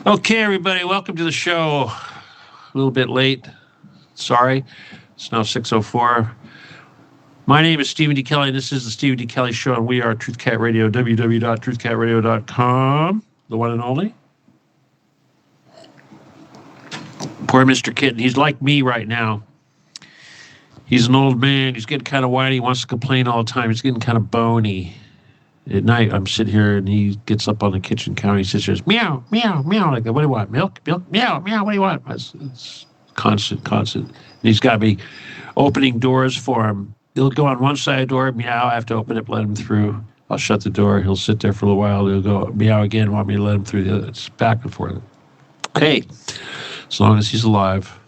Okay, everybody, welcome to the show. A little bit late. Sorry. It's now 6:04. My name is Stephen D. Kelly, and this is the Stephen D. Kelly Show, and we are Truth Cat Radio, www.truthcatradio.com, the one and only. Poor Mr. Kitten. He's like me right now. He's an old man. He's getting kind of whiny. He wants to complain all the time. He's getting kind of bony. At night, I'm sitting here, and he gets up on the kitchen counter. He sits there, meow, meow, meow. Like, what do you want? Milk, milk, meow, meow. What do you want? It's constant. And he's got me opening doors for him. He'll go on one side of the door, meow. I have to open it, let him through. I'll shut the door. He'll sit there for a little while. He'll go meow again, want me to let him through. It's back and forth. Hey, as long as he's alive,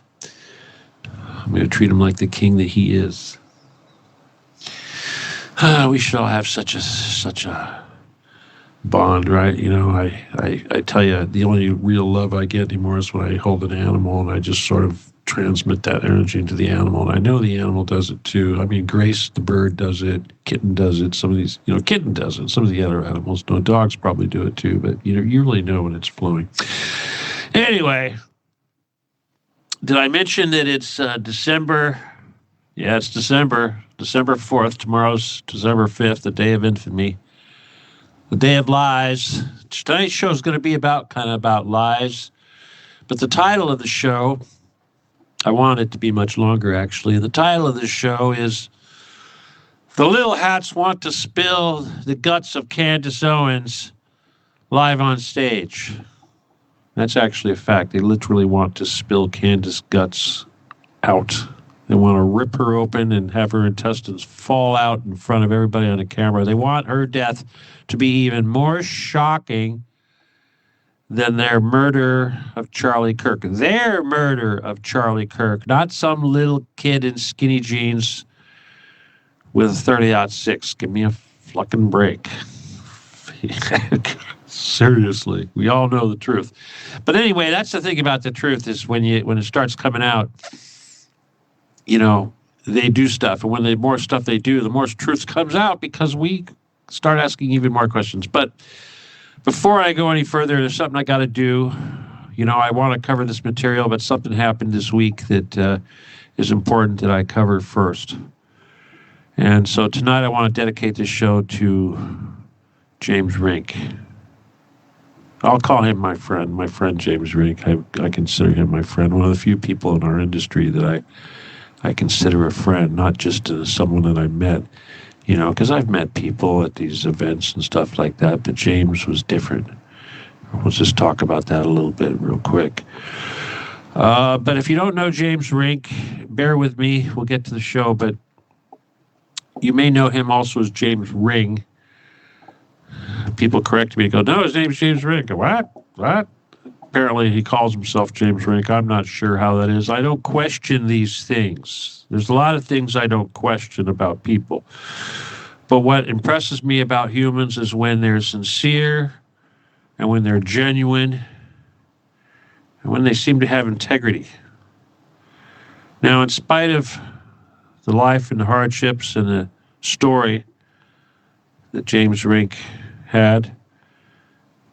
I'm going to treat him like the king that he is. We should all have such a bond, right? You know, I tell you, the only real love I get anymore is when I hold an animal and I just sort of transmit that energy into the animal. And I know the animal does it too. I mean, Grace, the bird, does it. Kitten does it. Some of these, Kitten does it. Some of the other animals don't. Dogs probably do it too, but you really know when it's flowing. Anyway, did I mention that it's December? Yeah, it's December 4th. Tomorrow's December 5th, the day of infamy, the day of lies. Tonight's show is going to be kind of about lies. But the title of the show, I want it to be much longer, actually. The title of the show is The Little Hats Want to Spill the Guts of Candace Owens live on stage. That's actually a fact. They literally want to spill Candace's guts out. They want to rip her open and have her intestines fall out in front of everybody on the camera. They want her death to be even more shocking than their murder of Charlie Kirk. Their murder of Charlie Kirk, not some little kid in skinny jeans with a 30-06. Give me a fucking break. Seriously, we all know the truth. But anyway, that's the thing about the truth is when it starts coming out, they do stuff. And when the more stuff they do, the more truth comes out because we start asking even more questions. But before I go any further, there's something I got to do. I want to cover this material, but something happened this week that is important that I cover first. And so tonight I want to dedicate this show to James Rink. I'll call him my friend James Rink. I consider him my friend, one of the few people in our industry that I consider a friend, not just someone that I met, because I've met people at these events and stuff like that, but James was different. We'll just talk about that a little bit real quick. But if you don't know James Rink, bear with me. We'll get to the show, but you may know him also as James Ring. People correct me and go, no, his name's James Rink. What? Apparently he calls himself James Rink. I'm not sure how that is. I don't question these things. There's a lot of things I don't question about people. But what impresses me about humans is when they're sincere and when they're genuine and when they seem to have integrity. Now, in spite of the life and the hardships and the story that James Rink had,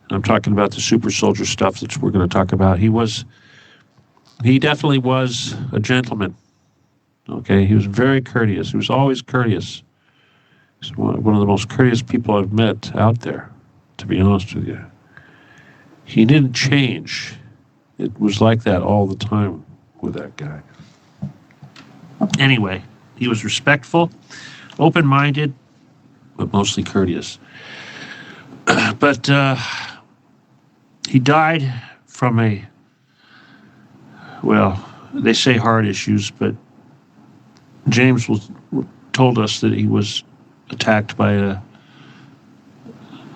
I'm talking about the super soldier stuff that we're going to talk about. He definitely was a gentleman. Okay, he was very courteous. He was always courteous. He's one of the most courteous people I've met out there, to be honest with you. He didn't change. It was like that all the time with that guy. Anyway, he was respectful, open-minded, but mostly courteous. But he died from they say heart issues, but James told us that he was attacked by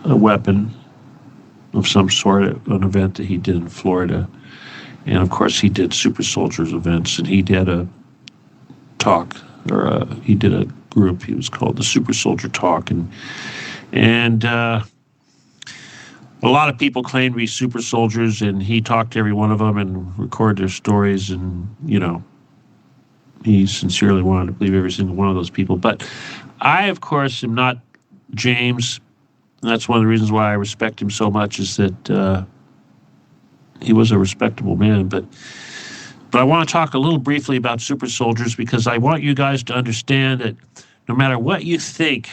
a weapon of some sort at an event that he did in Florida. And, of course, he did Super Soldiers events, and he did a talk, he did a group. He was called the Super Soldier Talk. And a lot of people claim to be super soldiers, and he talked to every one of them and recorded their stories, and, he sincerely wanted to believe every single one of those people. But I, of course, am not James. And that's one of the reasons why I respect him so much is that he was a respectable man. But I want to talk a little briefly about super soldiers, because I want you guys to understand that no matter what you think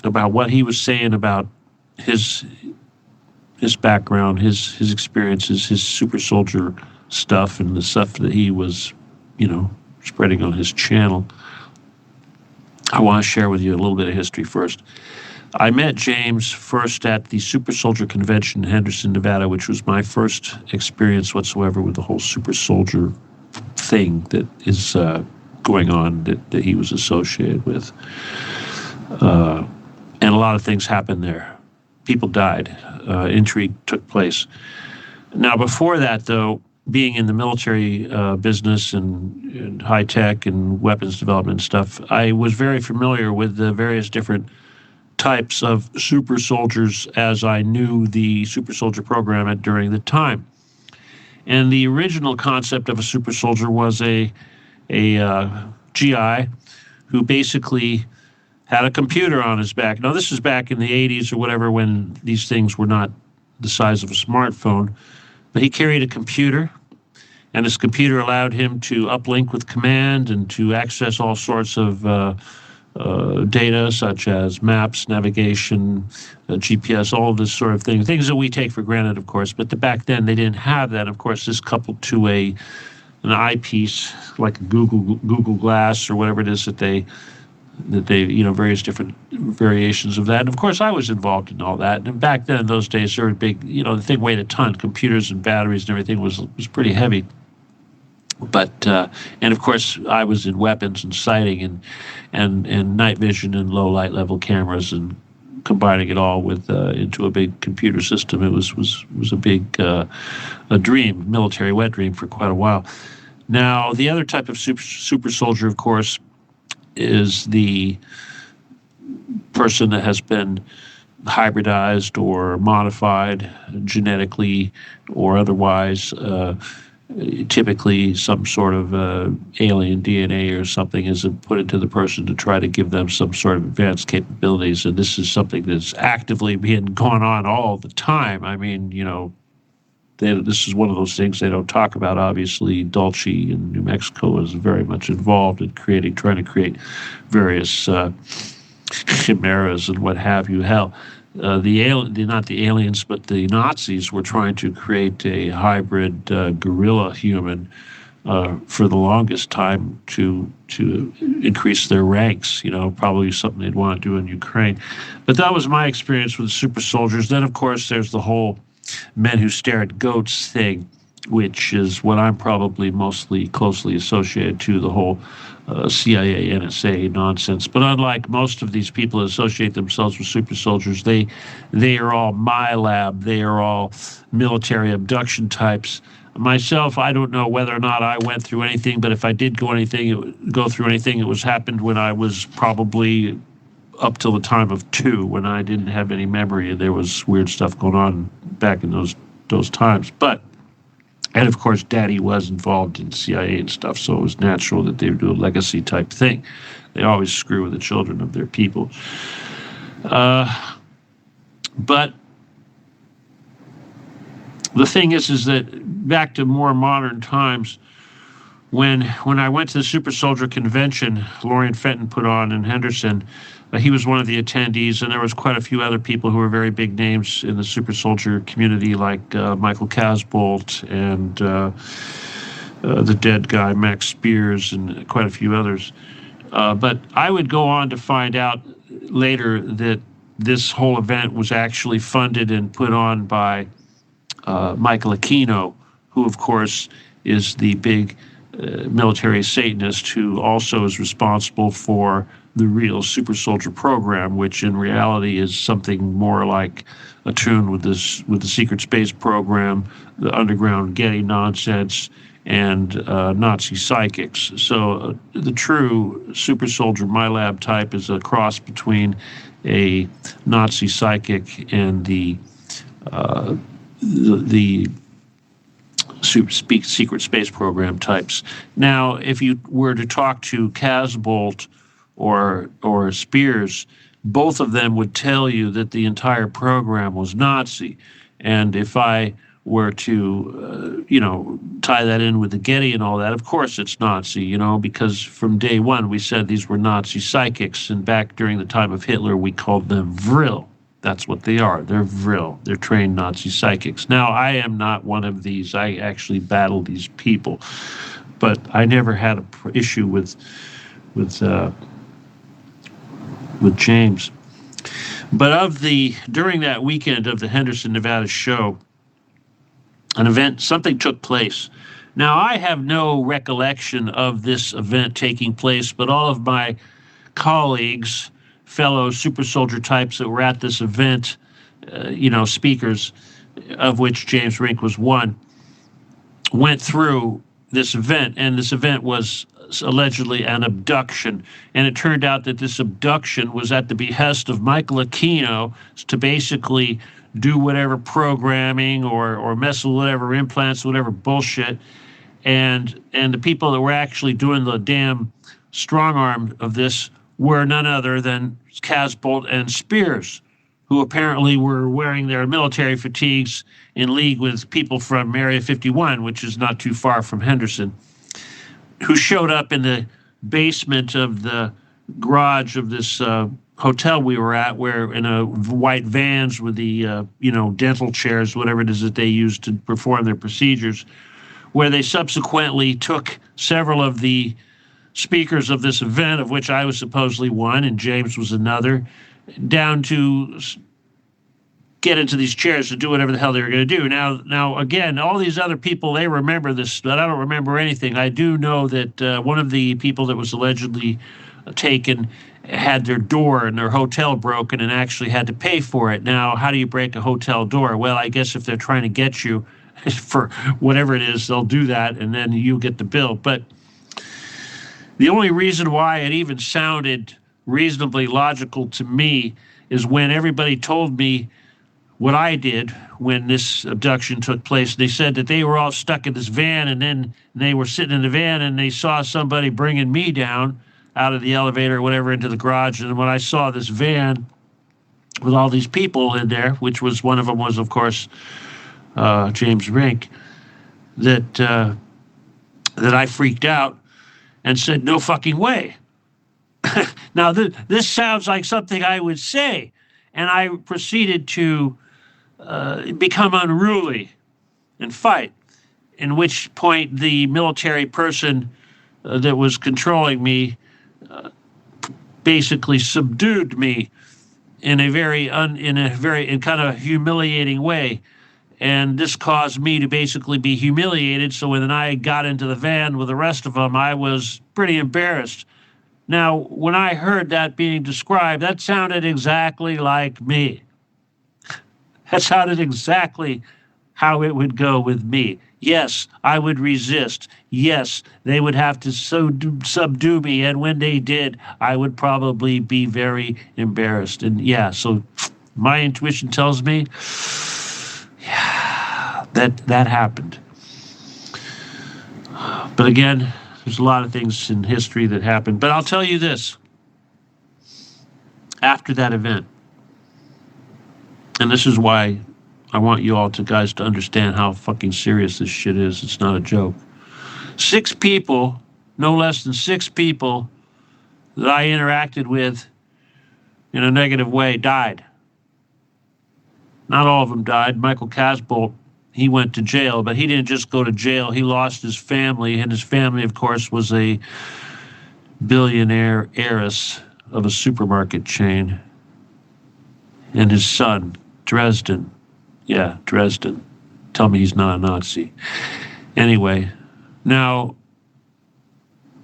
about what he was saying about his background, his experiences, his super soldier stuff, and the stuff that he was, spreading on his channel, I want to share with you a little bit of history first. I met James first at the Super Soldier Convention in Henderson, Nevada, which was my first experience whatsoever with the whole super soldier thing that is going on that he was associated with. And a lot of things happened there. People died. Intrigue took place. Now, before that, though, being in the military business and high tech and weapons development stuff, I was very familiar with the various different types of super soldiers as I knew the super soldier program during the time. And the original concept of a super soldier was a GI who basically had a computer on his back. Now, this was back in the 80s or whatever, when these things were not the size of a smartphone. But he carried a computer, and his computer allowed him to uplink with command and to access all sorts of data, such as maps, navigation, GPS, all of this sort of thing. Things that we take for granted, of course. But back then, they didn't have that. Of course, this coupled to an eyepiece, like a Google Glass or whatever it is that they various different variations of that. And of course, I was involved in all that. And back then, in those days, they were big, the thing weighed a ton. Computers and batteries and everything was pretty heavy. But, and of course, I was in weapons and sighting and night vision and low light level cameras, and combining it all with into a big computer system. It was a big a dream, military wet dream for quite a while. Now, the other type of super soldier, of course, is the person that has been hybridized or modified genetically or otherwise, typically some sort of alien DNA or something is put into the person to try to give them some sort of advanced capabilities. And this is something that's actively being going on all the time. I mean, this is one of those things they don't talk about. Obviously, Dulce in New Mexico is very much involved in trying to create various chimeras and what have you. Hell, not the aliens, but the Nazis were trying to create a hybrid gorilla human for the longest time to increase their ranks. Probably something they'd want to do in Ukraine. But that was my experience with the super soldiers. Then, of course, there's the whole men who stare at goats thing, which is what I'm probably mostly closely associated to, the whole CIA, NSA nonsense. But unlike most of these people that associate themselves with super soldiers, they are all MyLab. They are all military abduction types. Myself, I don't know whether or not I went through anything, but if I did go through anything, it was happened when I was probably up till the time of 2, when I didn't have any memory and there was weird stuff going on back in those times. And of course, Daddy was involved in CIA and stuff, so it was natural that they would do a legacy type thing. They always screw with the children of their people. But the thing is that back to more modern times, when I went to the Super Soldier Convention Lorien Fenton put on in Henderson, he was one of the attendees, and there was quite a few other people who were very big names in the super soldier community, like Michael Casbolt and the dead guy Max Spears and quite a few others. But I would go on to find out later that this whole event was actually funded and put on by Michael Aquino, who, of course, is the big military Satanist who also is responsible for the real super soldier program, which in reality is something more like attuned with the secret space program, the underground Getty nonsense, and Nazi psychics. So the true super soldier MyLab type is a cross between a Nazi psychic and the secret space program types. Now, if you were to talk to Casbolt or Spears, both of them would tell you that the entire program was Nazi. And if I were to, tie that in with the Getty and all that, of course it's Nazi, because from day one we said these were Nazi psychics, and back during the time of Hitler we called them Vril. That's what they are. They're Vril. They're trained Nazi psychics. Now, I am not one of these. I actually battle these people, but I never had an issue with James. But during that weekend of the Henderson, Nevada show, something took place. Now, I have no recollection of this event taking place, but all of my colleagues, fellow super soldier types that were at this event, speakers, of which James Rink was one, went through this event, and this event was allegedly an abduction. And it turned out that this abduction was at the behest of Michael Aquino to basically do whatever programming or mess with whatever implants, whatever bullshit. And the people that were actually doing the damn strong arm of this were none other than Casbolt and Spears, who apparently were wearing their military fatigues in league with people from Area 51, which is not too far from Henderson, who showed up in the basement of the garage of this hotel we were at, where in a white vans with the dental chairs, whatever it is that they use to perform their procedures, where they subsequently took several of the speakers of this event, of which I was supposedly one and James was another, down to get into these chairs to do whatever the hell they were going to do. Now, again, all these other people, they remember this, but I don't remember anything. I do know that one of the people that was allegedly taken had their door in their hotel broken and actually had to pay for it. Now, how do you break a hotel door? Well, I guess if they're trying to get you for whatever it is, they'll do that, and then you get the bill. But the only reason why it even sounded reasonably logical to me is when everybody told me what I did when this abduction took place. They said that they were all stuck in this van, and then they were sitting in the van and they saw somebody bringing me down out of the elevator or whatever into the garage. And when I saw this van with all these people in there, which was one of them was, of course, James Rink, that I freaked out and said, no fucking way. Now, this sounds like something I would say. And I proceeded to become unruly and fight, in which point the military person that was controlling me basically subdued me in a very kind of humiliating way. And this caused me to basically be humiliated. So when I got into the van with the rest of them, I was pretty embarrassed. Now, when I heard that being described, that sounded exactly like me. That sounded exactly how it would go with me. Yes, I would resist. Yes, they would have to subdue me. And when they did, I would probably be very embarrassed. And yeah, so my intuition tells me, yeah, that happened. But again, there's a lot of things in history that happened. But I'll tell you this. After that event, and this is why I want you all guys to understand how fucking serious this shit is. It's not a joke. 6 people, no less than 6 people that I interacted with in a negative way died. Not all of them died. Michael Casbolt, he went to jail, but he didn't just go to jail. He lost his family, and his family, of course, was a billionaire heiress of a supermarket chain. And his son, Dresden. Yeah, Dresden. Tell me he's not a Nazi. Anyway, now,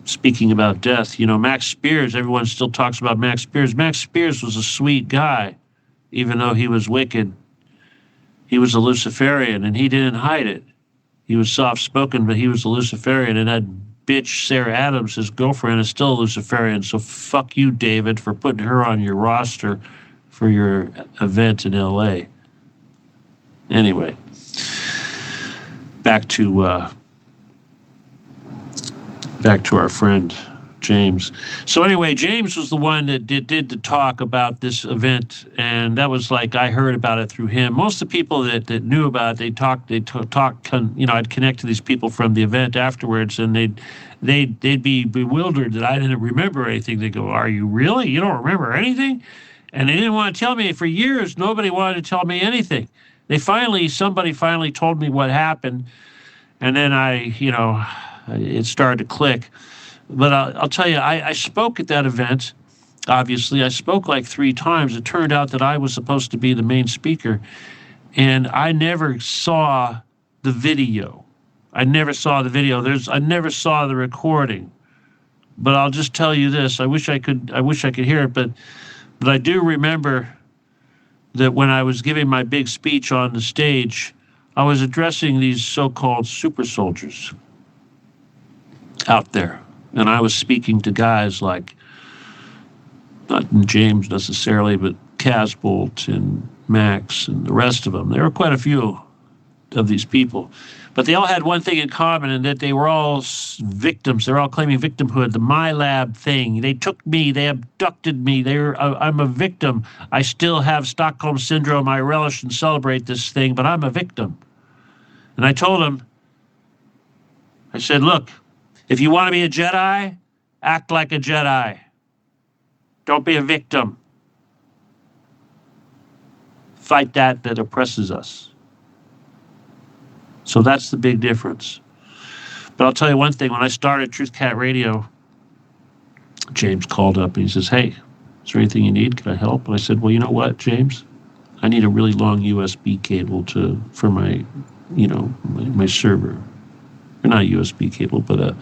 speaking about death, Max Spears, everyone still talks about Max Spears. Max Spears was a sweet guy, even though he was wicked. He was a Luciferian, and he didn't hide it. He was soft-spoken, but he was a Luciferian, and that bitch Sarah Adams, his girlfriend, is still a Luciferian, so fuck you, David, for putting her on your roster for your event in L.A. Anyway, back to our friend James. So anyway, James was the one that did the talk about this event, and that was like I heard about it through him. Most of the people that knew about it, I'd connect to these people from the event afterwards, and they'd be bewildered that I didn't remember anything. They go, "Are you really? You don't remember anything?" And they didn't want to tell me. For years, nobody wanted to tell me anything. Somebody finally told me what happened, and then it started to click. But I'll tell you, I spoke at that event. Obviously, I spoke like 3 times. It turned out that I was supposed to be the main speaker, and I never saw the video. I never saw the video. I never saw the recording. But I'll just tell you this: I wish I could hear it, but I do remember that when I was giving my big speech on the stage, I was addressing these so-called super soldiers out there. And I was speaking to guys like, not James necessarily, but Casbolt and Max and the rest of them. There were quite a few of these people. But they all had one thing in common, and that they were all victims. They're all claiming victimhood, the My Lab thing. They took me. They abducted me. I'm a victim. I still have Stockholm Syndrome. I relish and celebrate this thing, but I'm a victim. And I told them, I said, look, if you want to be a Jedi, act like a Jedi. Don't be a victim. Fight that oppresses us. So that's the big difference. But I'll tell you one thing. When I started Truth Cat Radio, James called up and he says, hey, is there anything you need? Can I help? And I said, well, you know what, James? I need a really long USB cable for my server. Or not a USB cable, but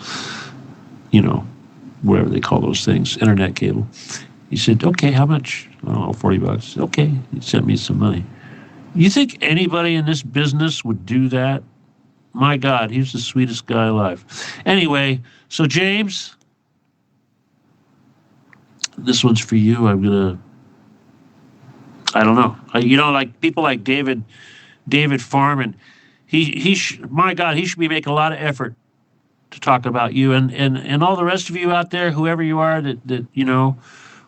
whatever they call those things, internet cable. He said, okay, how much? I don't know, $40. Okay, he sent me some money. You think anybody in this business would do that? My God, he's the sweetest guy alive. Anyway, so James, this one's for you. I don't know. Like people like David Farman, my God, he should be making a lot of effort to talk about you and all the rest of you out there, whoever you are that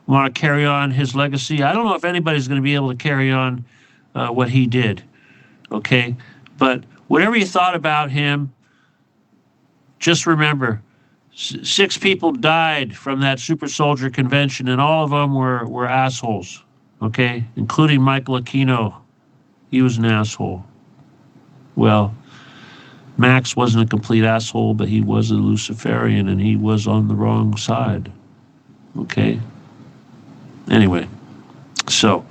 want to carry on his legacy. I don't know if anybody's going to be able to carry on what he did, okay? But whatever you thought about him, just remember, 6 people died from that super soldier convention, and all of them were assholes, okay? Including Michael Aquino. He was an asshole. Well, Max wasn't a complete asshole, but he was a Luciferian, and he was on the wrong side, okay? Anyway, so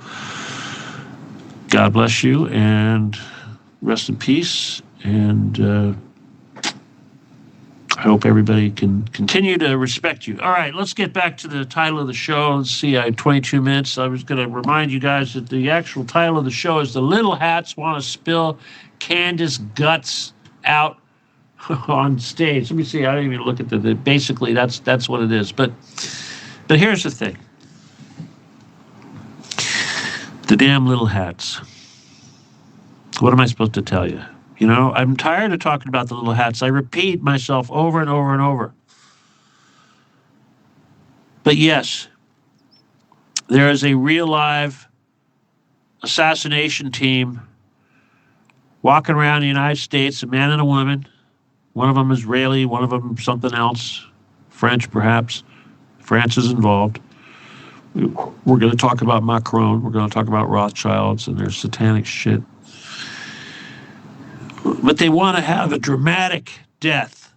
God bless you, and rest in peace, and I hope everybody can continue to respect you. All right, let's get back to the title of the show. Let's see, I had 22 minutes. I was going to remind you guys that the actual title of the show is The Little Hats Want to Spill Candace Guts Out on Stage. Let me see, I didn't even look at basically, that's what it is. But here's the thing. The damn little hats. What am I supposed to tell you? I'm tired of talking about the little hats. I repeat myself over and over and over. But yes, there is a real live assassination team walking around the United States, a man and a woman. One of them Israeli, one of them something else, French perhaps. France is involved. We're going to talk about Macron. We're going to talk about Rothschilds and their satanic shit. But they want to have a dramatic death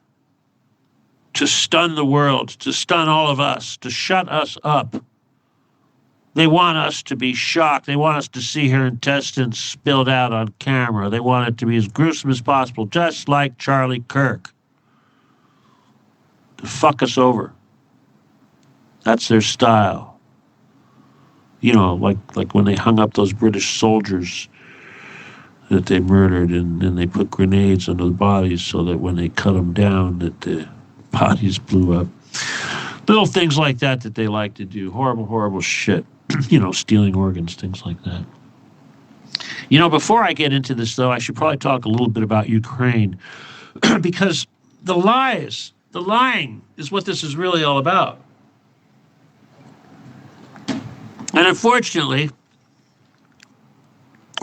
to stun the world, to stun all of us, to shut us up. They want us to be shocked. They want us to see her intestines spilled out on camera. They want it to be as gruesome as possible, just like Charlie Kirk. To fuck us over. That's their style. Like when they hung up those British soldiers that they murdered, and then they put grenades under the bodies so that when they cut them down, that the bodies blew up. Little things like that they like to do. Horrible, horrible shit. Stealing organs, things like that. Before I get into this, though, I should probably talk a little bit about Ukraine because the lies The lying is what this is really all about. And unfortunately,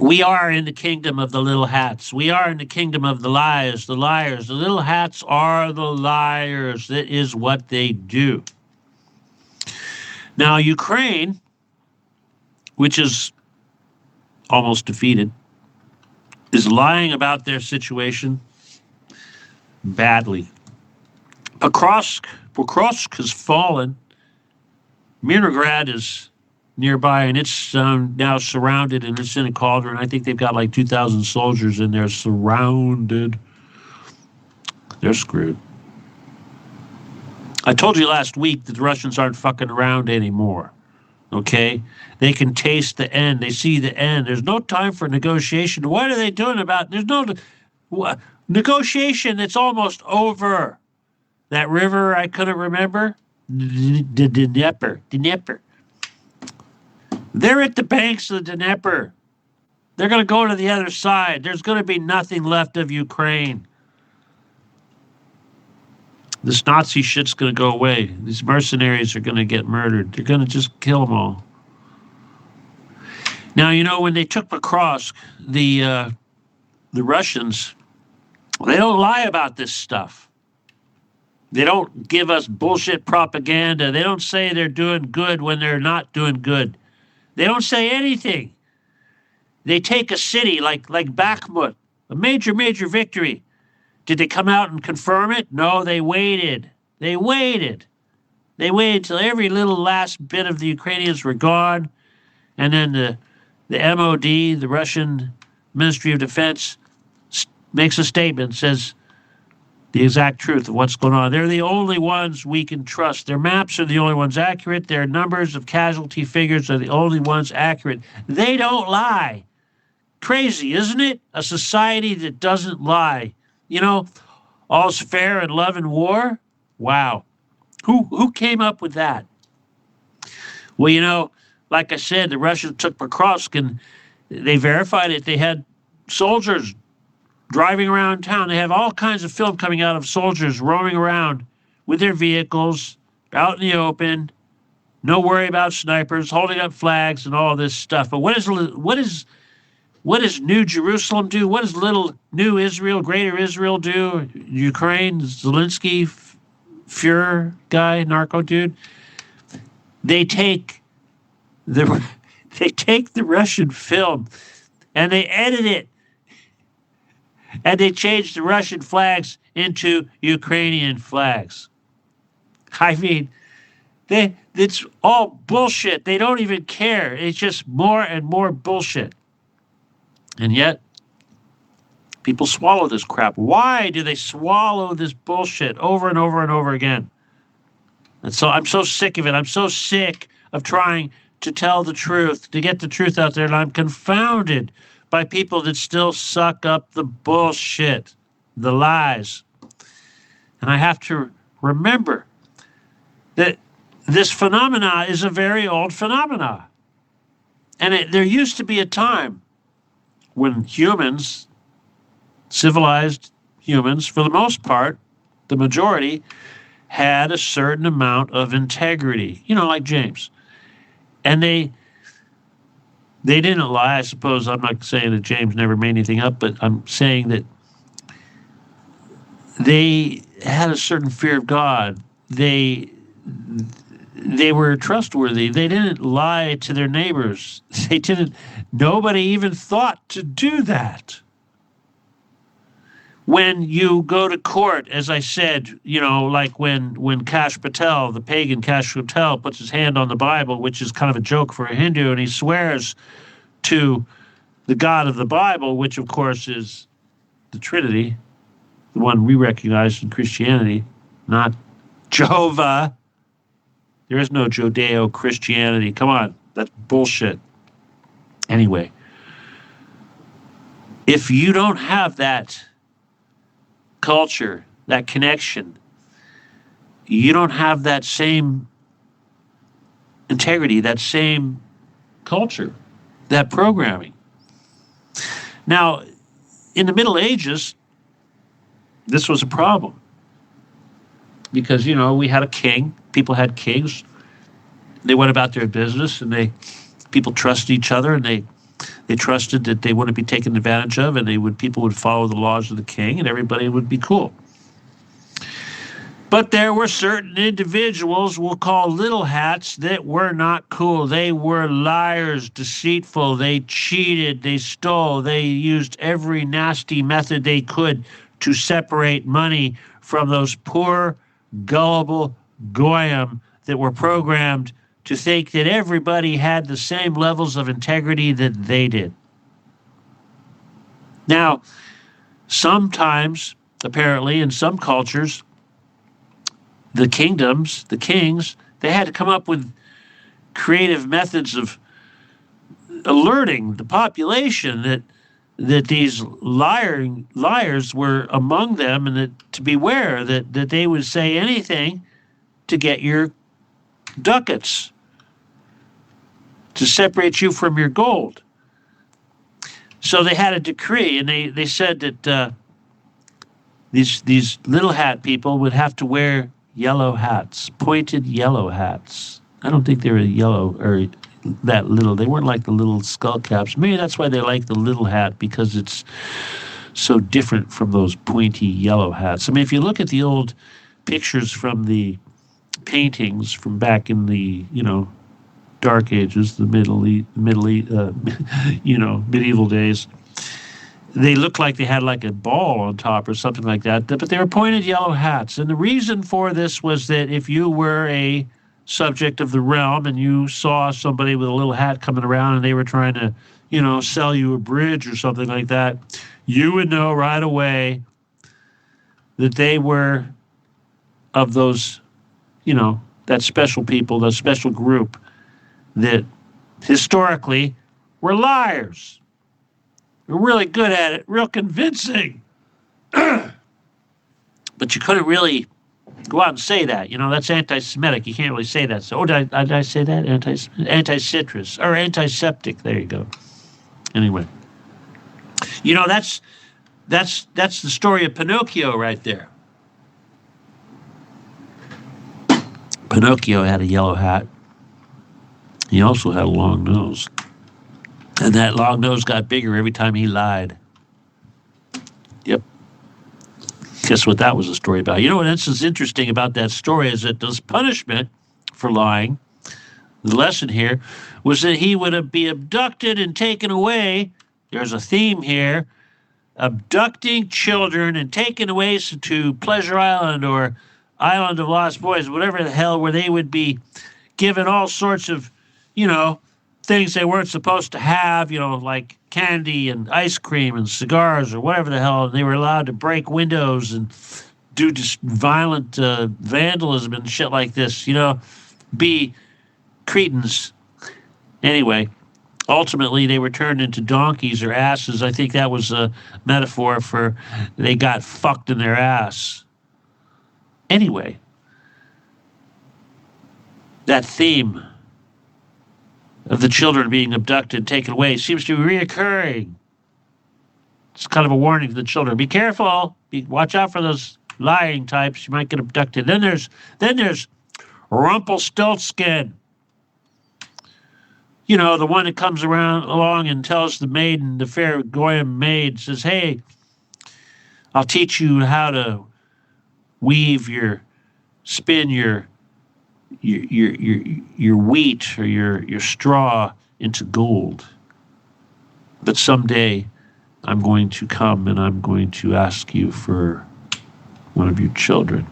we are in the kingdom of the little hats. We are in the kingdom of the liars, the liars. The little hats are the liars. That is what they do. Now, Ukraine, which is almost defeated, is lying about their situation badly. Pokrovsk has fallen. Mirnograd is nearby, and it's now surrounded, and it's in a cauldron. I think they've got like 2,000 soldiers in there surrounded. They're screwed. I told you last week that the Russians aren't fucking around anymore. Okay? They can taste the end. They see the end. There's no time for negotiation. What are they doing about? There's no negotiation. It's almost over. That river I couldn't remember? The Dnieper. They're at the banks of the Dnieper. They're going to go to the other side. There's going to be nothing left of Ukraine. This Nazi shit's going to go away. These mercenaries are going to get murdered. They're going to just kill them all. Now, you know, when they took Pokrovsk, the Russians, they don't lie about this stuff. They don't give us bullshit propaganda. They don't say they're doing good when they're not doing good. They don't say anything. They take a city like Bakhmut, a major victory. Did they come out and confirm it? No, they waited. They waited till every little last bit of the Ukrainians were gone. And then the MOD, the Russian Ministry of Defense, makes a statement, says the exact truth of what's going on. They're the only ones we can trust. Their maps are the only ones accurate. Their numbers of casualty figures are the only ones accurate. They don't lie. Crazy, isn't it? A society that doesn't lie. You know, all's fair in love and war? Wow. Who came up with that? Well, you know, like I said, the Russians took Pokrovsk and they verified it. They had soldiers driving around town. They have all kinds of film coming out of soldiers roaming around with their vehicles out in the open. No worry about snipers, holding up flags and all this stuff. But what does New Jerusalem do? What does little New Israel, Greater Israel do? Ukraine, Zelensky, Fuhrer guy, narco dude. They take the Russian film and they edit it. And they change the Russian flags into Ukrainian flags. I mean, it's all bullshit. They don't even care. It's just more and more bullshit. And yet, people swallow this crap. Why do they swallow this bullshit over and over and over again? And so I'm so sick of it. I'm so sick of trying to tell the truth, to get the truth out there, and I'm confounded by people that still suck up the bullshit, the lies. And I have to remember that this phenomena is a very old phenomena. And there used to be a time when humans, civilized humans, for the most part, the majority, had a certain amount of integrity, you know, like James. And they didn't lie, I suppose. I'm not saying that James never made anything up, but I'm saying that they had a certain fear of God. They were trustworthy. They didn't lie to their neighbors. Nobody even thought to do that. When you go to court, as I said, you know, like when Kash Patel, the pagan Kash Patel, puts his hand on the Bible, which is kind of a joke for a Hindu, and he swears to the God of the Bible, which of course is the Trinity, the one we recognize in Christianity, not Jehovah. There is no Judeo-Christianity. Come on, that's bullshit. Anyway, if you don't have that culture, that connection, you don't have that same integrity, that same culture, that programming. Now, in the Middle Ages, this was a problem. because, we had a king. People had kings. They went about their business, and people trusted each other, and they trusted that they wouldn't be taken advantage of, and people would follow the laws of the king, and everybody would be cool. But there were certain individuals we'll call little hats that were not cool. They were liars, deceitful. They cheated. They stole. They used every nasty method they could to separate money from those poor, gullible goyim that were programmed to think that everybody had the same levels of integrity that they did. Now, sometimes, apparently, in some cultures, the kings, they had to come up with creative methods of alerting the population that these liars were among them, and that to beware that they would say anything to get your ducats, to separate you from your gold. So they had a decree, and they said that these little hat people would have to wear yellow hats, pointed yellow hats. I don't think they were yellow or that little. They weren't like the little skull caps. Maybe that's why they like the little hat, because it's so different from those pointy yellow hats. I mean, if you look at the old pictures from the paintings from back in the, Dark Ages, the medieval days, they looked like they had like a ball on top or something like that, but they were pointed yellow hats. And the reason for this was that if you were a subject of the realm and you saw somebody with a little hat coming around and they were trying to, sell you a bridge or something like that, you would know right away that they were of those, that special people, that special group that historically were liars. We're really good at it, real convincing. But you couldn't really go out and say that. That's anti-Semitic. You can't really say that. So, did I say that? Anti-citrus or antiseptic. There you go. Anyway, that's the story of Pinocchio right there. Pinocchio had a yellow hat. He also had a long nose. And that long nose got bigger every time he lied. Yep. Guess what that was a story about? What else is interesting about that story is that this punishment for lying, the lesson here, was that he would be abducted and taken away. There's a theme here. Abducting children and taken away to Pleasure Island or Island of Lost Boys, whatever the hell, where they would be given all sorts of, things they weren't supposed to have, like candy and ice cream and cigars or whatever the hell. And they were allowed to break windows and do just violent vandalism and shit like this, be cretins. Anyway, ultimately they were turned into donkeys or asses. I think that was a metaphor for they got fucked in their ass. Anyway, that theme of the children being abducted, taken away, seems to be reoccurring. It's kind of a warning to the children. Be careful. Watch out for those lying types. You might get abducted. Then there's Rumpelstiltskin. The one that comes along and tells the maiden, the fair Goyim maid, says, "Hey, I'll teach you how to spin your wheat or your straw into gold. But someday I'm going to come and I'm going to ask you for one of your children."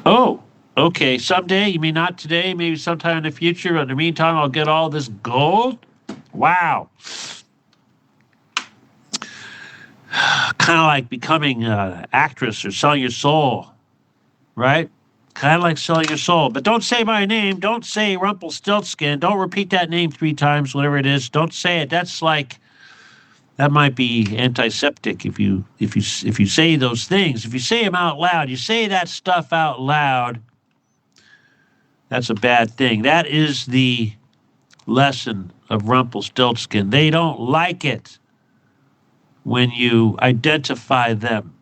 Oh, okay. Someday? You mean not today? Maybe sometime in the future. But in the meantime, I'll get all this gold? Wow. Kind of like becoming an actress or selling your soul, right? Kind of like selling your soul. But don't say my name. Don't say Rumpelstiltskin. Don't repeat that name 3 times, whatever it is. Don't say it. That might be antiseptic if you say those things. If you say them out loud, you say that stuff out loud, that's a bad thing. That is the lesson of Rumpelstiltskin. They don't like it when you identify them.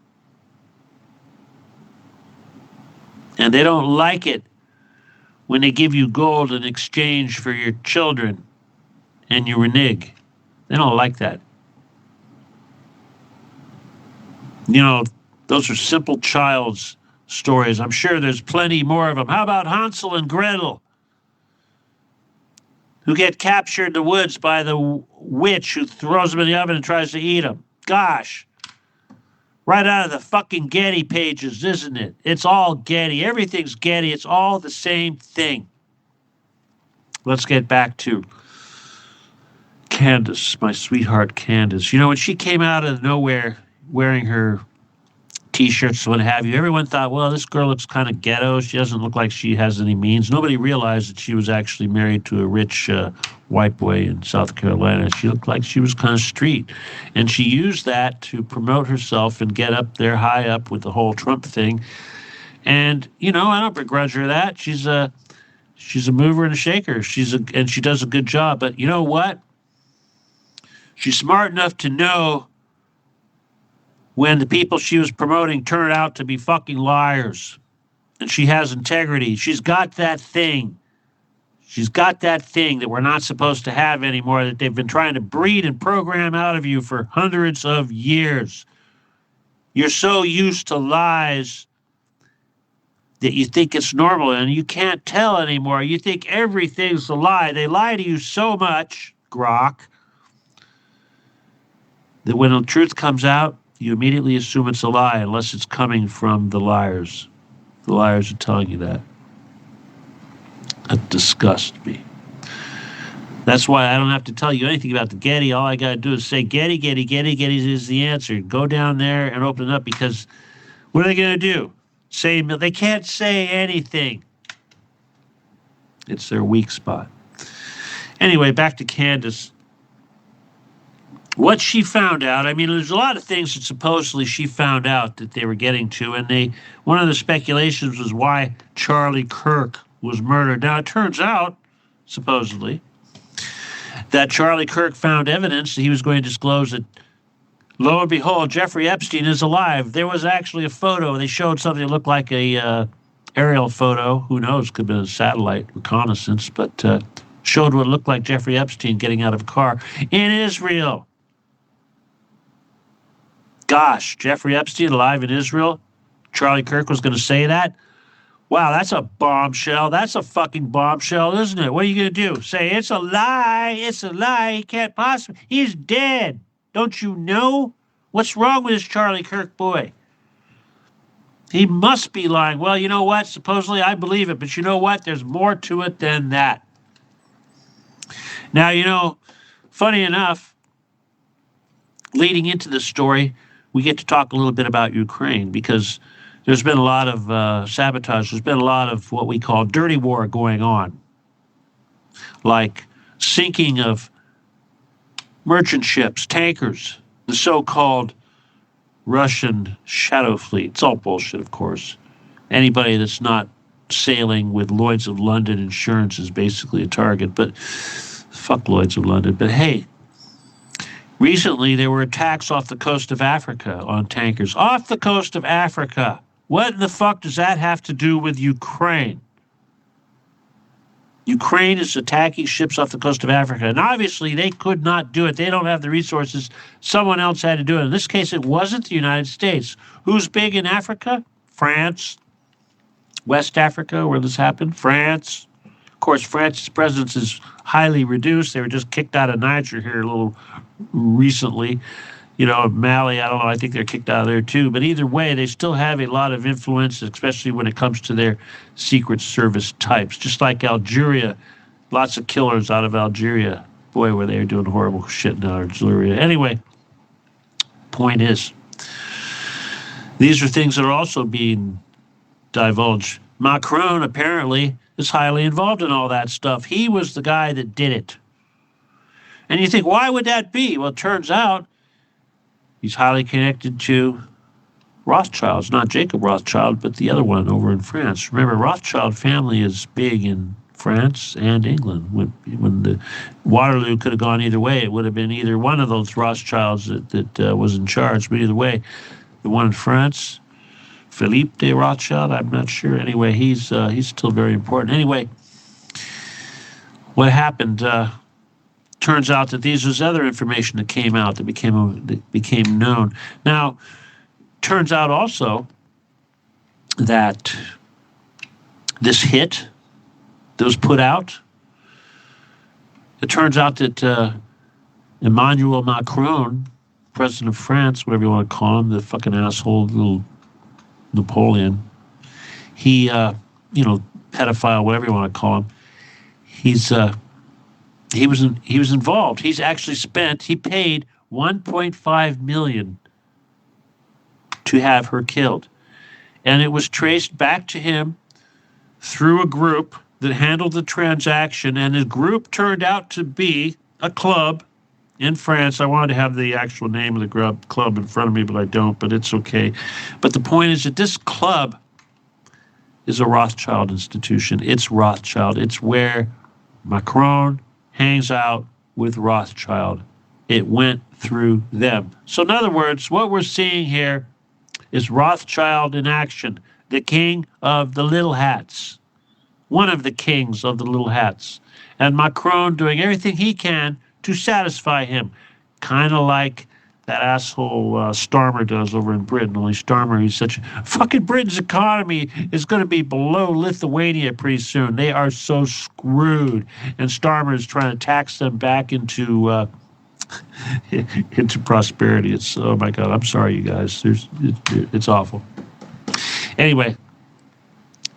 And they don't like it when they give you gold in exchange for your children and you renege. They don't like that. You know, those are simple child's stories. I'm sure there's plenty more of them. How about Hansel and Gretel, who get captured in the woods by the witch who throws them in the oven and tries to eat them? Gosh. Right out of the fucking Getty pages, isn't it? It's all Getty. Everything's Getty. It's all the same thing. Let's get back to Candace, my sweetheart Candace. You know, when she came out of nowhere wearing her T-shirts, what have you, everyone thought, well, this girl looks kind of ghetto. She doesn't look like she has any means. Nobody realized that she was actually married to a rich white boy in South Carolina. She looked like she was kind of street. And she used that to promote herself and get up there high up with the whole Trump thing. And, you know, I don't begrudge her that. She's a mover and a shaker. And she does a good job. But you know what? She's smart enough to know when the people she was promoting turned out to be fucking liars. And she has integrity. She's got that thing. She's got that thing that we're not supposed to have anymore, that they've been trying to breed and program out of you for hundreds of years. You're so used to lies that you think it's normal, and you can't tell anymore. You think everything's a lie. They lie to you so much, Grok, that when the truth comes out, you immediately assume it's a lie unless it's coming from the liars. The liars are telling you that. That disgusts me. That's why I don't have to tell you anything about the Getty. All I got to do is say, Getty, Getty, Getty, Getty is the answer. Go down there and open it up, because what are they going to do? They can't say anything. It's their weak spot. Anyway, back to Candace. What she found out, I mean, there's a lot of things that supposedly she found out that they were getting to, and one of the speculations was why Charlie Kirk was murdered. Now, it turns out, supposedly, that Charlie Kirk found evidence that he was going to disclose that, lo and behold, Jeffrey Epstein is alive. There was actually a photo. They showed something that looked like a aerial photo. Who knows? Could have been a satellite reconnaissance, but showed what looked like Jeffrey Epstein getting out of a car in Israel. Gosh, Jeffrey Epstein alive in Israel? Charlie Kirk was going to say that? Wow, that's a bombshell. That's a fucking bombshell, isn't it? What are you going to do? Say, it's a lie. It's a lie. He can't possibly. He's dead. Don't you know? What's wrong with this Charlie Kirk boy? He must be lying. Well, you know what? Supposedly I believe it, but you know what? There's more to it than that. Now, you know, funny enough, leading into this story, we get to talk a little bit about Ukraine, because there's been a lot of sabotage. There's been a lot of what we call dirty war going on, like sinking of merchant ships, tankers, the so-called Russian shadow fleet. It's all bullshit, of course. Anybody that's not sailing with Lloyd's of London insurance is basically a target, but fuck Lloyd's of London. But hey, recently there were attacks off the coast of Africa on tankers. Off the coast of Africa. What in the fuck does that have to do with Ukraine? Ukraine is attacking ships off the coast of Africa. And obviously they could not do it. They don't have the resources. Someone else had to do it. In this case, it wasn't the United States. Who's big in Africa? France. West Africa, where this happened? France. Of course, France's presence is highly reduced. They were just kicked out of Niger here a little recently. You know, Mali, I don't know, I think they're kicked out of there too. But either way, they still have a lot of influence, especially when it comes to their Secret Service types. Just like Algeria, lots of killers out of Algeria. Boy, were they doing horrible shit in Algeria. Anyway, point is, these are things that are also being divulged. Macron, apparently, is highly involved in all that stuff. He was the guy that did it. And you think, why would that be? Well, it turns out he's highly connected to Rothschilds, not Jacob Rothschild, but the other one over in France. Remember, Rothschild family is big in France and England. When the Waterloo could have gone either way, it would have been either one of those Rothschilds that was in charge. But either way, the one in France, Philippe de Rothschild. I'm not sure. Anyway, he's still very important. Anyway, what happened? Turns out that these was other information that came out that became known. Now, turns out also that this hit that was put out. It turns out that Emmanuel Macron, president of France, whatever you want to call him, the fucking asshole, little Napoleon, he, pedophile, whatever you want to call him, he was involved. He paid $1.5 million to have her killed. And it was traced back to him through a group that handled the transaction, and the group turned out to be a club in France. I wanted to have the actual name of the club in front of me, but I don't, but it's okay. But the point is that this club is a Rothschild institution. It's Rothschild. It's where Macron hangs out with Rothschild. It went through them. So in other words, what we're seeing here is Rothschild in action, the king of the little hats, one of the kings of the little hats, and Macron doing everything he can to satisfy him, kind of like that asshole Starmer does over in Britain. Only Starmer, he's such fucking Britain's economy is going to be below Lithuania pretty soon. They are so screwed, and Starmer is trying to tax them back into into prosperity. It's, oh my God, I'm sorry, you guys. It's awful. Anyway,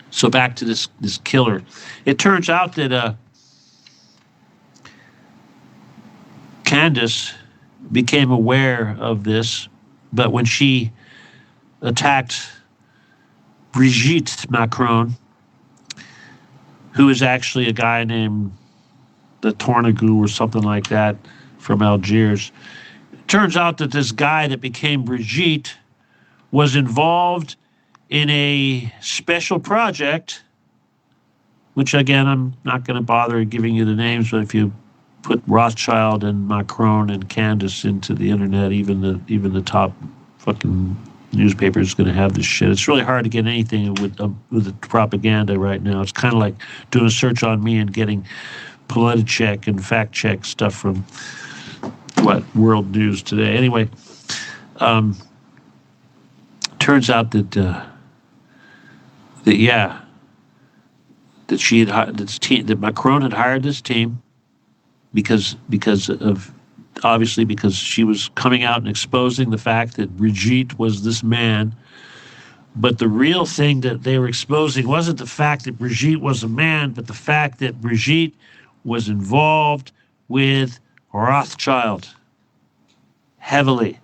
so back to this killer. It turns out that Candace became aware of this, but when she attacked Brigitte Macron, who is actually a guy named the Tornagou or something like that from Algiers, it turns out that this guy that became Brigitte was involved in a special project, which again, I'm not going to bother giving you the names, but if you put Rothschild and Macron and Candace into the internet, even the top fucking newspaper is going to have this shit. It's really hard to get anything with the propaganda right now. It's kind of like doing a search on me and getting PolitiCheck and fact check stuff from World News Today. Anyway, turns out that that Macron had hired this team because she was coming out and exposing the fact that Brigitte was this man. But the real thing that they were exposing wasn't the fact that Brigitte was a man, but the fact that Brigitte was involved with Rothschild heavily.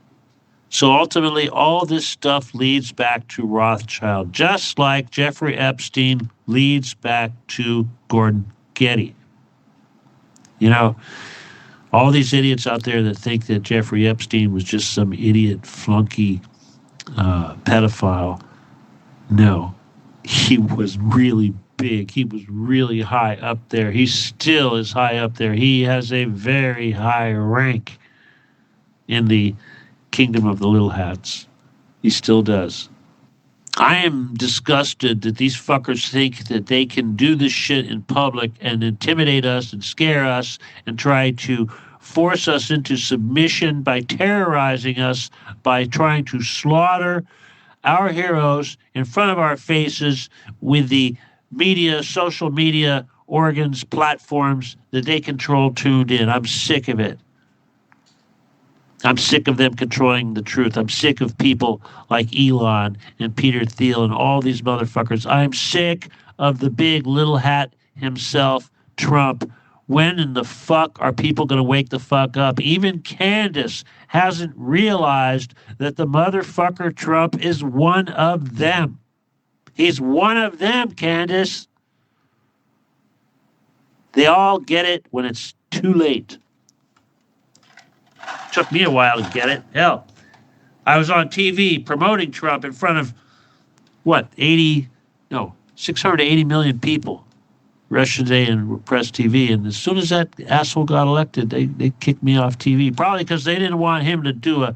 So ultimately, all this stuff leads back to Rothschild, just like Jeffrey Epstein leads back to Gordon Getty. You know, all these idiots out there that think that Jeffrey Epstein was just some idiot flunky pedophile. No, he was really big. He was really high up there. He still is high up there. He has a very high rank in the kingdom of the little hats. He still does. I am disgusted that these fuckers think that they can do this shit in public and intimidate us and scare us and try to force us into submission by terrorizing us, by trying to slaughter our heroes in front of our faces with the media, social media organs, platforms that they control tuned in. I'm sick of it. I'm sick of them controlling the truth. I'm sick of people like Elon and Peter Thiel and all these motherfuckers. I'm sick of the big little hat himself, Trump. When in the fuck are people going to wake the fuck up? Even Candace hasn't realized that the motherfucker Trump is one of them. He's one of them, Candace. They all get it when it's too late. Took me a while to get it. Hell, I was on TV promoting Trump in front of, 680 million people, Russia Today and Press TV. And as soon as that asshole got elected, they kicked me off TV. Probably because they didn't want him to do a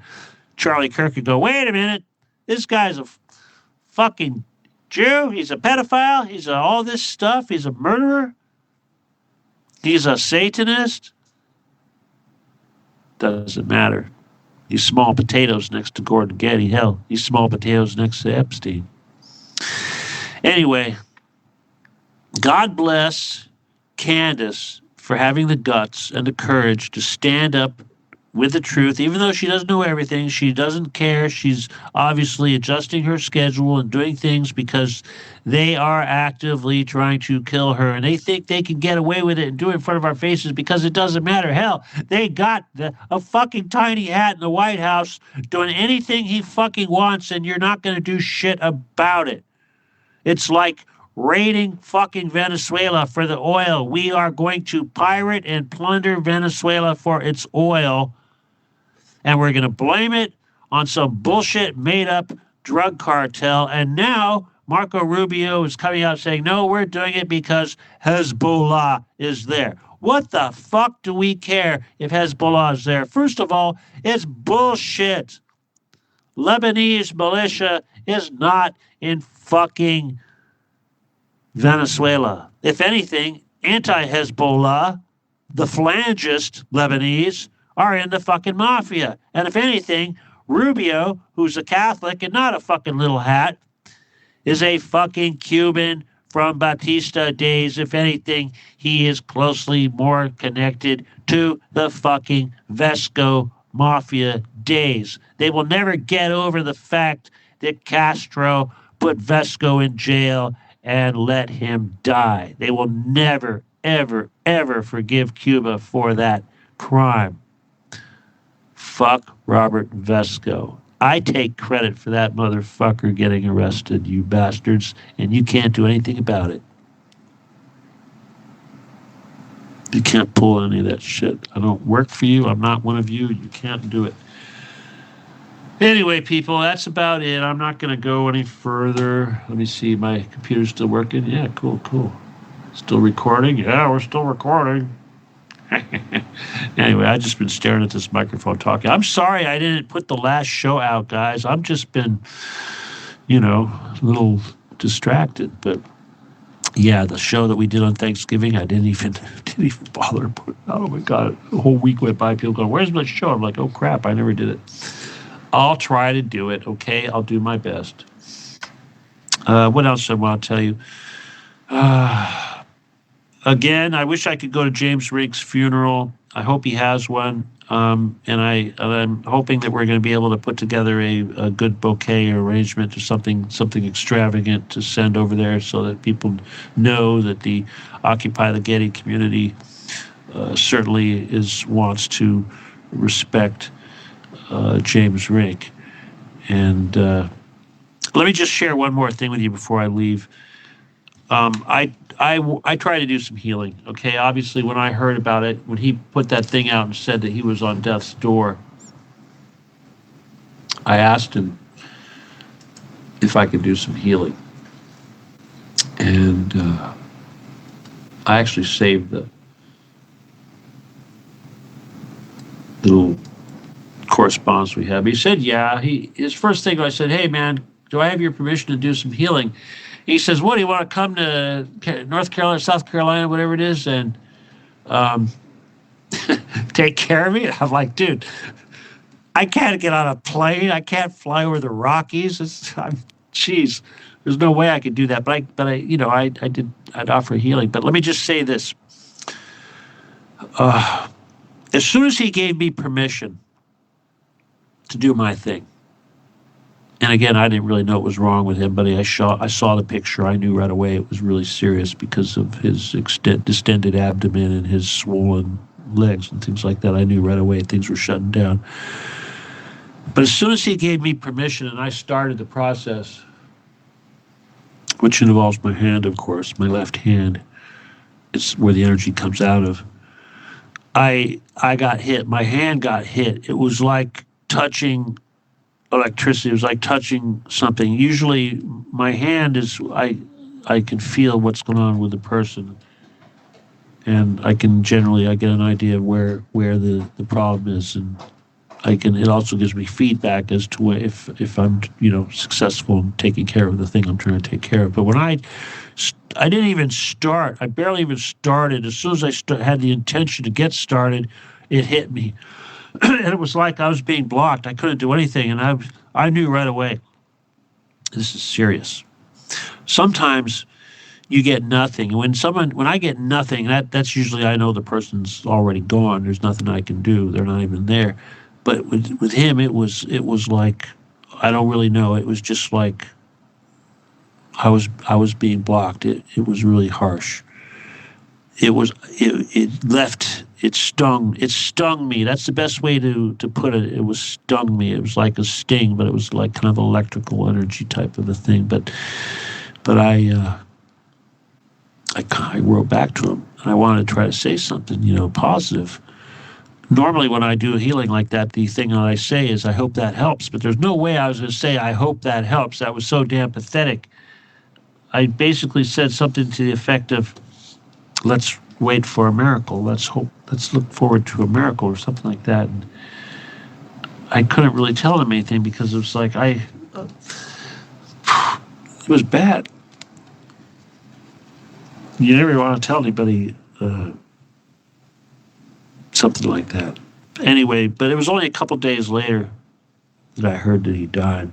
Charlie Kirk and go, wait a minute, this guy's a fucking Jew. He's a pedophile. He's all this stuff. He's a murderer. He's a Satanist. Doesn't matter. He's small potatoes next to Gordon Getty. Hell, he's small potatoes next to Epstein. Anyway, God bless Candace for having the guts and the courage to stand up with the truth, even though she doesn't know everything. She doesn't care. She's obviously adjusting her schedule and doing things because they are actively trying to kill her, and they think they can get away with it and do it in front of our faces because it doesn't matter. Hell, they got a fucking tiny hat in the White House doing anything he fucking wants, and you're not going to do shit about it. It's like raiding fucking Venezuela for the oil. We are going to pirate and plunder Venezuela for its oil, and we're going to blame it on some bullshit made-up drug cartel. And now Marco Rubio is coming out saying, no, we're doing it because Hezbollah is there. What the fuck do we care if Hezbollah is there? First of all, it's bullshit. Lebanese militia is not in fucking Venezuela. If anything, anti-Hezbollah, the phalangist Lebanese, are in the fucking mafia. And if anything, Rubio, who's a Catholic and not a fucking little hat, is a fucking Cuban from Batista days. If anything, he is closely more connected to the fucking Vesco mafia days. They will never get over the fact that Castro put Vesco in jail and let him die. They will never, ever, ever forgive Cuba for that crime. Fuck Robert Vesco. I take credit for that motherfucker getting arrested, you bastards, and you can't do anything about it. You can't pull any of that shit. I don't work for you. I'm not one of you. You can't do it. Anyway, people, that's about it. I'm not going to go any further. Let me see. My computer's still working. Yeah, cool. Still recording? Yeah, we're still recording. Anyway, I've just been staring at this microphone talking. I'm sorry I didn't put the last show out, guys. I've just been, a little distracted. But yeah, the show that we did on Thanksgiving, I didn't even bother to put it out. Oh my God, a whole week went by. People going, "Where's my show?" I'm like, "Oh crap, I never did it." I'll try to do it. Okay, I'll do my best. What else I want to tell you? Again, I wish I could go to James Rink's funeral. I hope he has one. And I'm hoping that we're going to be able to put together a good bouquet arrangement or something extravagant to send over there so that people know that the Occupy the Getty community certainly wants to respect James Rink. And let me just share one more thing with you before I leave. I try to do some healing, okay? Obviously, when I heard about it, when he put that thing out and said that he was on death's door, I asked him if I could do some healing. And I actually saved the little correspondence we had. He said, yeah. His first thing, I said, hey, man, do I have your permission to do some healing? He says, what, do you want to come to North Carolina, South Carolina, whatever it is, and take care of me? I'm like, dude, I can't get on a plane. I can't fly over the Rockies. Jeez, there's no way I could do that. But I'd offer healing. But let me just say this. As soon as he gave me permission to do my thing, and again, I didn't really know what was wrong with him, but I saw the picture. I knew right away it was really serious because of his distended abdomen and his swollen legs and things like that. I knew right away things were shutting down. But as soon as he gave me permission and I started the process, which involves my hand, of course, my left hand, it's where the energy comes out of, I got hit. My hand got hit. It was like touching electricity. It was like touching something. Usually my hand is, I can feel what's going on with the person, and I get an idea of where the problem is, and It also gives me feedback as to if I'm, successful in taking care of the thing I'm trying to take care of. But when I didn't even start, I barely even started. As soon as I had the intention to get started, it hit me. And it was like I was being blocked. I couldn't do anything. And I knew right away, this is serious. Sometimes you get nothing. When I get nothing, that's usually I know the person's already gone. There's nothing I can do. They're not even there. But with him, it was like, I don't really know. It was just like I was being blocked. It was really harsh. It stung me. That's the best way to put it. It was stung me. It was like a sting, but it was like kind of electrical energy type of a thing. But I wrote back to him, and I wanted to try to say something, positive. Normally when I do healing like that, the thing that I say is, I hope that helps. But there's no way I was going to say, I hope that helps. That was so damn pathetic. I basically said something to the effect of, let's wait for a miracle. Let's look forward to a miracle or something like that. And I couldn't really tell him anything because it was like, it was bad. You never want to tell anybody something like that. Anyway, but it was only a couple days later that I heard that he died.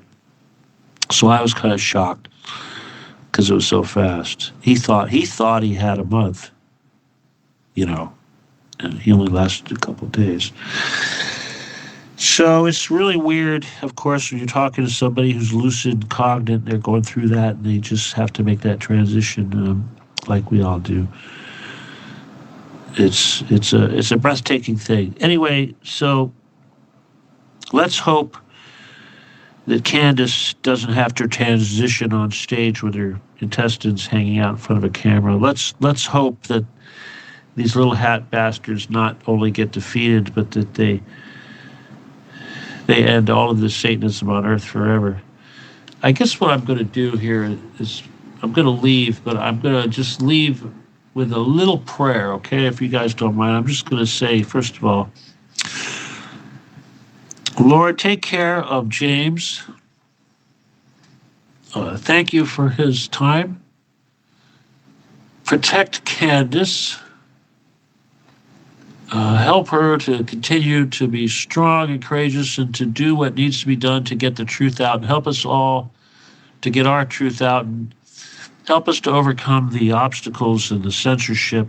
So I was kind of shocked because it was so fast. He thought he had a month, and he only lasted a couple days. So it's really weird, of course, when you're talking to somebody who's lucid, cognate, they're going through that, and they just have to make that transition, like we all do. It's a breathtaking thing. Anyway, so let's hope that Candace doesn't have to transition on stage with her intestines hanging out in front of a camera. Let's hope that these little hat bastards not only get defeated, but that they end all of this Satanism on earth forever. I guess what I'm going to do here is I'm going to leave, but I'm going to just leave with a little prayer, okay, if you guys don't mind. I'm just going to say, first of all, Lord, take care of James. Thank you for his time. Protect Candace. Help her to continue to be strong and courageous and to do what needs to be done to get the truth out, and help us all to get our truth out, and help us to overcome the obstacles and the censorship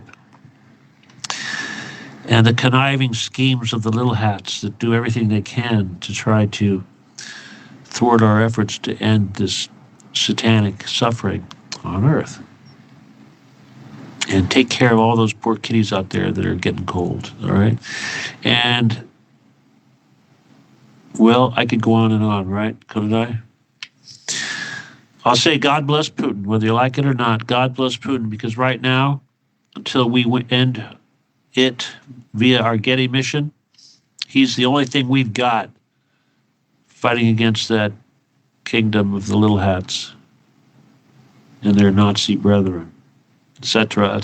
and the conniving schemes of the little hats that do everything they can to try to thwart our efforts to end this satanic suffering on earth. And take care of all those poor kitties out there that are getting cold, all right? And, well, I could go on and on, right? Couldn't I? I'll say God bless Putin, whether you like it or not. God bless Putin, because right now, until we end it via our Getty mission, he's the only thing we've got fighting against that kingdom of the little hats and their Nazi brethren, etc.,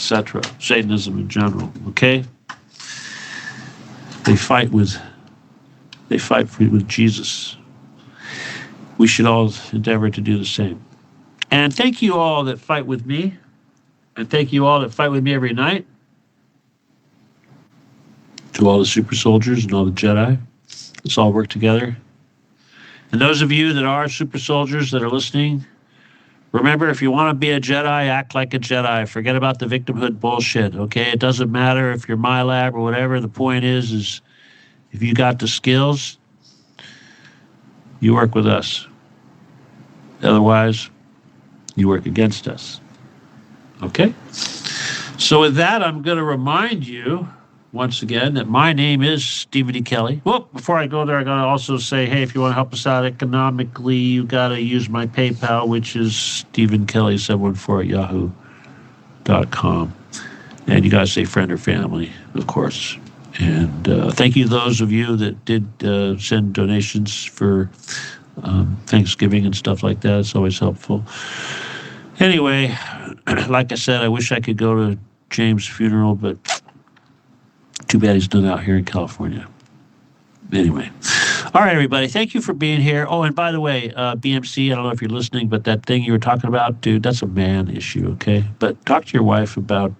Satanism in general, okay? They fight with Jesus. We should all endeavor to do the same. And thank you all that fight with me. And thank you all that fight with me every night. To all the super soldiers and all the Jedi. Let's all work together. And those of you that are super soldiers that are listening, remember, if you want to be a Jedi, act like a Jedi. Forget about the victimhood bullshit, okay? It doesn't matter if you're my lab or whatever. The point is if you got the skills, you work with us. Otherwise, you work against us. Okay? So with that, I'm going to remind you once again that my name is Stephen E. Kelly. Well, before I go there, I got to also say, hey, if you want to help us out economically, you got to use my PayPal, which is stephenkelly714@yahoo.com. And you got to say friend or family, of course. And thank you to those of you that did send donations for Thanksgiving and stuff like that. It's always helpful. Anyway, like I said, I wish I could go to James' funeral, but too bad he's not out here in California. Anyway, All right, everybody. Thank you for being here. Oh, and by the way, BMC, I don't know if you're listening, but that thing you were talking about, dude, that's a man issue, okay? But talk to your wife about.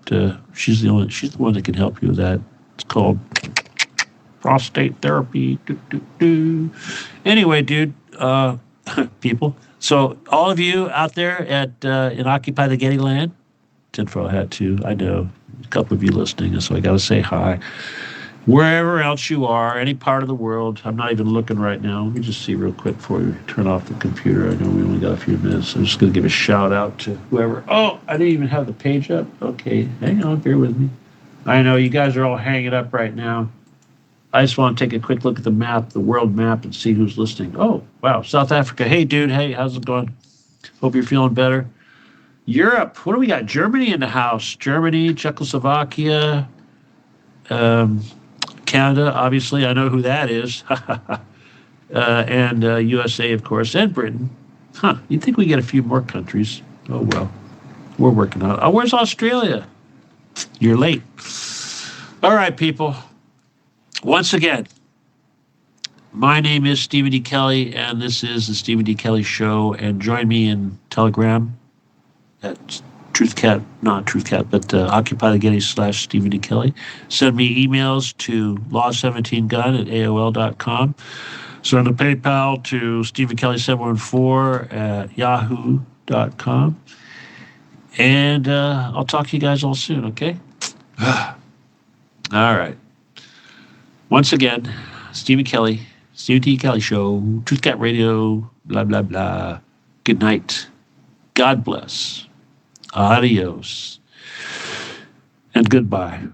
She's the one that can help you with that. It's called prostate therapy. Do, do, do. Anyway, dude, people. So all of you out there at in Occupy the Getty Land, tinfoil hat too. I know a couple of you listening, so I got to say hi. Wherever else you are, any part of the world, I'm not even looking right now. Let me just see real quick before we turn off the computer. I know we only got a few minutes. I'm just going to give a shout out to whoever. Oh, I didn't even have the page up. Okay, hang on, bear with me. I know you guys are all hanging up right now. I just want to take a quick look at the map, the world map, and see who's listening. Oh, wow, South Africa. Hey, dude. Hey, how's it going? Hope you're feeling better. Europe. What do we got? Germany in the house. Germany, Czechoslovakia, Canada, obviously, I know who that is. And USA, of course, and Britain. Huh, you'd think we get a few more countries. Oh, well, we're working on it. Oh, where's Australia? You're late. All right, people. Once again, my name is Stephen D. Kelly, and this is the Stephen D. Kelly Show. And join me in Telegram at not TruthCat, but Occupy the Getty / Stephen D. Kelly. Send me emails to law17gun at AOL.com. Send a PayPal to StephenKelly714 at yahoo.com. And I'll talk to you guys all soon, okay? All right. Once again, Stephen Kelly, Stephen T. Kelly Show, TruthCat Radio, blah, blah, blah. Good night. God bless. Adios. And goodbye.